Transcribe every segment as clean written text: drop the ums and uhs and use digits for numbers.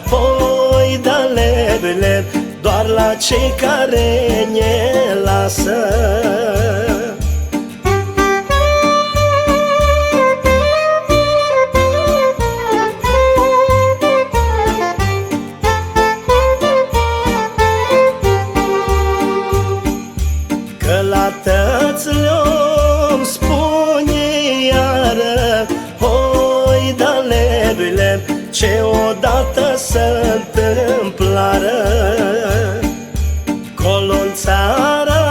Poi da levele doar la cei care ne lasă. Că la tăți le-om spune iară, hoi da levele ce odată se întâmplară. Colo-n țara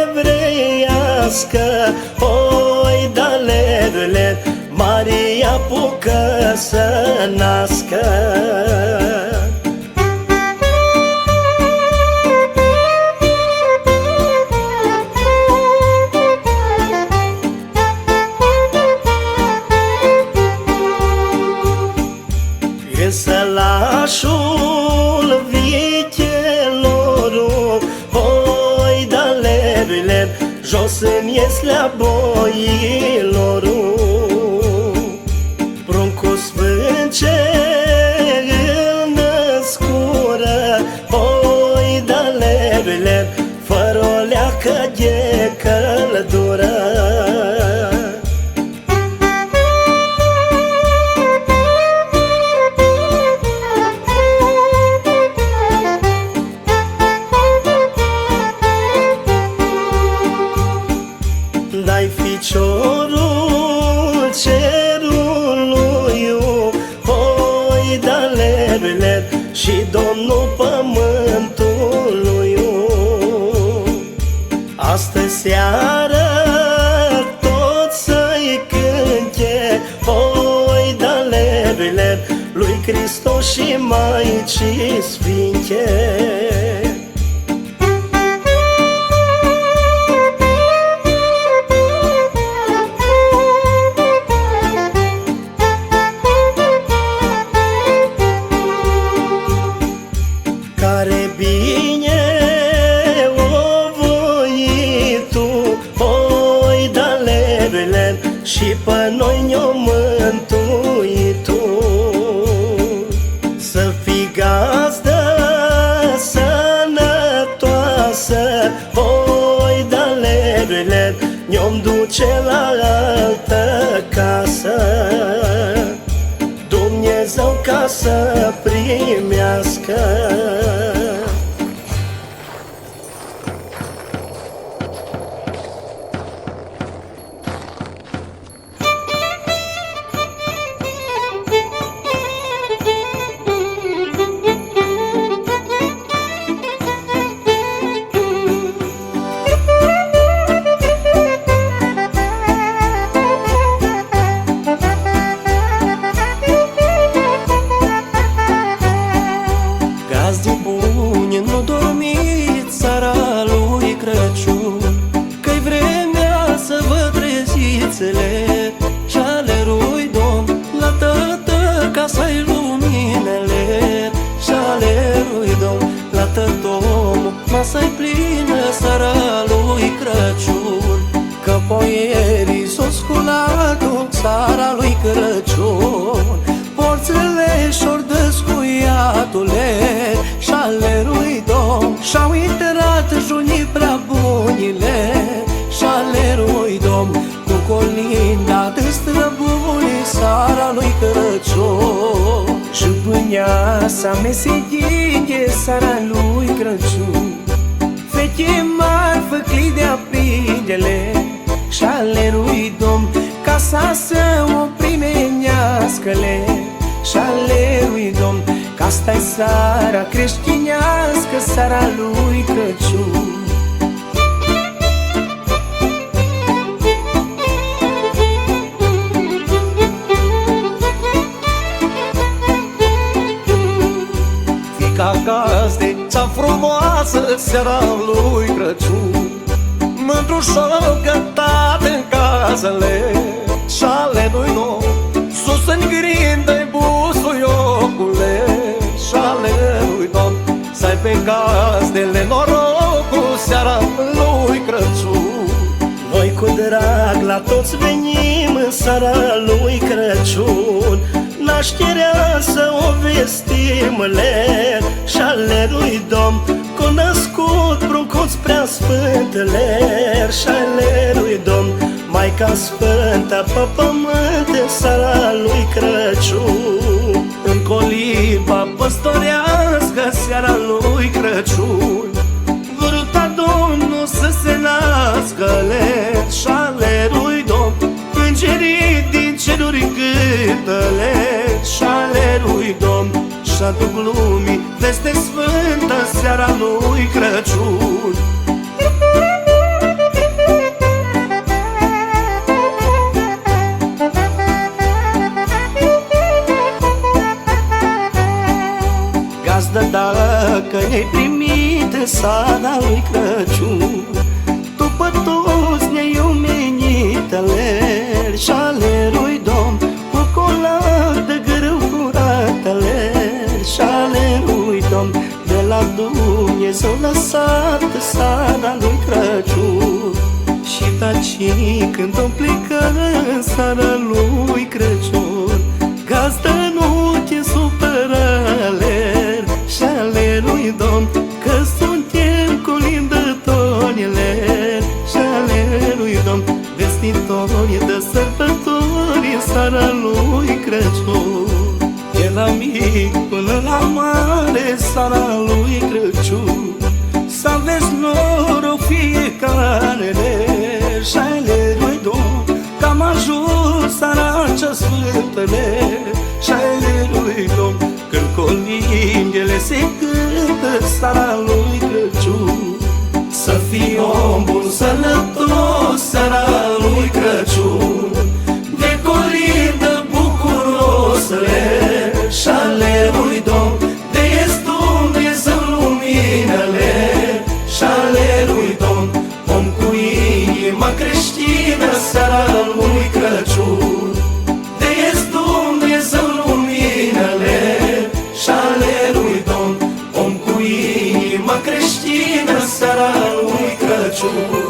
evreiască, hoi da levele Maria apucă să nască. Sălașul vichelorul, hoi da levele jos în ieslea boilorul. Pruncul sfânt ce îl născură, hoi da levele fără o leacă de căldură. Dai ficiorul cerului, hoi da levele și Domnul pământului. Astă seară tot să-i cânte, hoi da levele lui Hristos și Maicii Sfinte. Care bine o voi tu, hoi da levele și pe noi ne-o mântui tu. Să fii gazdă sănătoasă, hoi da levele ne-om duce la altă casă. Dumnezeu ca să primească. Gazdii buni, nu dormiți seara lui Crăciun, că-i vremea să vă trezițele și ale lui Domn la tătă ca să-i luminele și ale lui Domn la tătomul masa-i plină seara lui Crăciun, că poierii s-o sculat-o seara lui Crăciun. Porțele și-or descuiatule și ale lui Domn și-au intrat junii prea bunile și ale lui Domn, cu colinda de străbuni seara lui Crăciun. Și pânea sa meseghie seara lui Crăciun, fete mari făcli de aprindele și ale lui Domn, casa să o primenească-le și ale lui Domn, că asta-i seara creștinească, seara lui Crăciun. Fica gazde, cea frumoasă seara lui Crăciun, mândrușor cântat în casele și ale lui Domn, sus în grindă-i busuiocule și ale lui Domn, să-i pe gazdele norocul seara lui Crăciun. Noi cu drag la toți venim în seara lui Crăciun, nașterea să o vestim ler și ale lui Domn, că născut pruncot prea sfânt ler și ale lui Domn, Maica Sfântă pe pământ în seara lui Crăciun. În coliba păstorească seara lui Crăciun, vârta Domnul să se nască ler și ale lui Domn, îngerii din ceruri cântă ler și ale lui Domn, și aduc lumii veste sfântă seara lui Crăciun. Gazdă, dacă ne-ai primit în seara lui Crăciun, tu pe toți ne-ai omenit ler și ale lui Domn, cu colar de grâu curat ler și ale lui Domn, de la Dumnezeu lăsat seara lui Crăciun. Și tacii când o plecă în seara lui Crăciun, gazdă, nu te supăra ler și ale lui Domn, că suntem colindători ler și ale lui Domn, vestitori de sărbători în seara lui Crăciun. De la mic până la mare seara lui Crăciun, să aveți noroc fiecare ler și ale lui Domn, că am ajuns seara cea sfântă ler și ale lui Domn, când colindele se cântă seara lui Crăciun. Să fii om bun, sănătos seara lui Crăciun, de colindă bucuros ler și ale lui Domn, de ești Dumnezeu lumină ler și ale lui Domn, om cu inima creștină seara lui Crăciun. De ești Dumnezeu lumină ler și ale lui Domn, om cu inima creștină seara lui Crăciun.